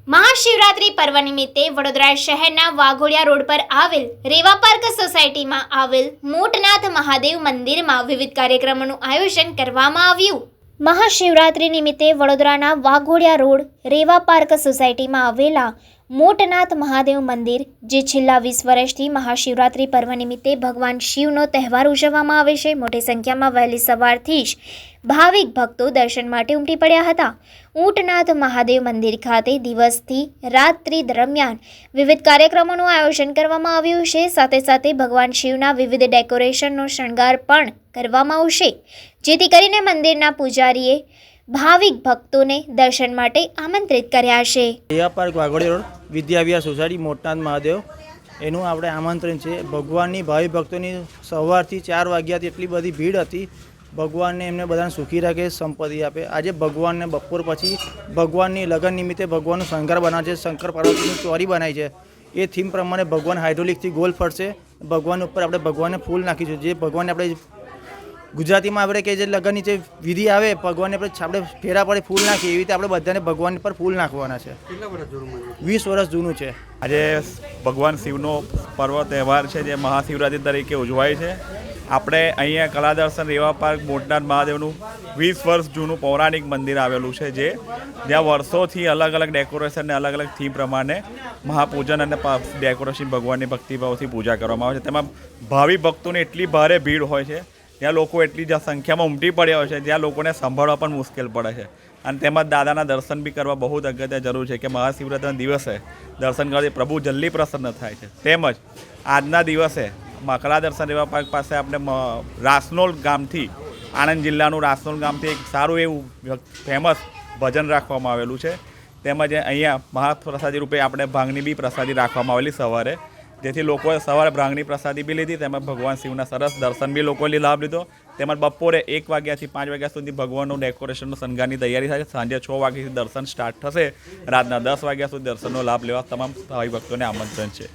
મહાશિવરાત્રી પર્વ નિમિત્તે વડોદરા શહેરના વાઘોડિયા રોડ પર આવેલ રેવા પાર્ક સોસાયટીમાં આવેલ મોટનાથ મહાદેવ મંદિરમાં વિવિધ કાર્યક્રમોનું આયોજન કરવામાં આવ્યું। મહાશિવરાત્રી નિમિત્તે વડોદરાના વાઘોડિયા રોડ રેવા પાર્ક સોસાયટીમાં આવેલા મોટનાથ મહાદેવ મંદિર, જે છેલ્લા 20 વર્ષથી મહાશિવરાત્રી પર્વ નિમિત્તે ભગવાન શિવનો તહેવાર ઉજવવામાં આવે છે, મોટી સંખ્યામાં વહેલી સવારથી જ ભાવિક ભક્તો દર્શન માટે ઉમટી પડ્યા હતા। ઊંટનાથ મહાદેવ મંદિર ખાતે દિવસથી રાત્રિ દરમિયાન વિવિધ કાર્યક્રમોનું આયોજન કરવામાં આવ્યું છે। સાથે સાથે ભગવાન શિવના વિવિધ ડેકોરેશનનો શણગાર પણ કરવામાં આવશે, જેથી કરીને મંદિરના પૂજારીએ ભાવિક ભક્તોને દર્શન માટે આમંત્રિત કર્યા છે। Reva park Waghodia road Vidyavihar society Motnath Mahadev એનું આપણે આમંત્રણ છે। ભગવાનની ભાવિ ભક્તોની સવારથી 4 વાગ્યાથી એટલી બધી ભીડ હતી। ભગવાનને એમને બધાને સુખી રાખે, સંપત્તિ આપે। આજે ભગવાનને બપોર પછી ભગવાનની લગ્ન નિમિત્તે ભગવાનનું શણગાર બનાવે છે, શંકર પાર્વતીની ચોરી બનાવી છે। એ થીમ પ્રમાણે ભગવાન હાઇડ્રોલિકથી ગોલ ફરશે। ભગવાન ઉપર આપણે ભગવાનને ફૂલ નાખીશું। જે ભગવાનને આપણે ગુજરાતીમાં આપણે કે જે લગ્નની જે વિધિ આવે, ભગવાનને આપણે ફેરા પડે ફૂલ નાખીએ, એવી રીતે આપણે બધાને ભગવાન પર ફૂલ નાખવાના છે। 20 વર્ષ જૂનું છે। આજે ભગવાન શિવનો પર્વ તહેવાર છે, જે મહાશિવરાત્રિ તરીકે ઉજવાય છે। આપણે અહીંયા કલા દર્શન રેવા પાર્ક મોટનાથ મહાદેવનું 20 વર્ષ જૂનું પૌરાણિક મંદિર આવેલું છે, જ્યાં વર્ષોથી અલગ અલગ ડેકોરેશન અને અલગ અલગ થીમ પ્રમાણે મહાપૂજન અને ડેકોરેશન ભગવાનની ભક્તિભાવથી પૂજા કરવામાં આવે છે। તેમાં ભાવિ ભક્તોની એટલી ભારે ભીડ હોય છે, ત્યાં લોકો એટલી સંખ્યામાં ઉમટી પડ્યા હોય છે, જ્યાં લોકોને સંભાળવા પણ મુશ્કેલ પડે છે। અને તેમાં દાદાના દર્શન બી કરવા બહુ જ અગત્ય જરૂર છે કે મહાશિવરાત્રિના દિવસે દર્શન કરવાથી પ્રભુ જલ્દી પ્રસન્ન થાય છે। તેમજ આજના દિવસે કલા દર્શન રેવા પાર્ક પાસે આપણે રાસનોલ ગામથી, આણંદ જિલ્લાનું રાસનોલ ગામથી એક સારું એવું ફેમસ ભજન રાખવામાં આવેલું છે। તેમજ અહીંયા મહાપ્રસાદી રૂપે આપણે ભાંગની બી પ્રસાદી રાખવામાં આવેલી સવારે, જેથી લોકોએ સવારે ભાંગની પ્રસાદી બી લીધી, તેમજ ભગવાન શિવના સરસ દર્શન બી લોકોએ લાભ લીધો। તેમજ બપોરે 1 વાગ્યાથી 5 વાગ્યા સુધી ભગવાનનું ડેકોરેશનનો શણગારની તૈયારી થાય છે। સાંજે 6 વાગ્યાથી દર્શન સ્ટાર્ટ થશે। રાતના 10 વાગ્યા સુધી દર્શનનો લાભ લેવા તમામ ભાવિ ભક્તોને આમંત્રણ છે।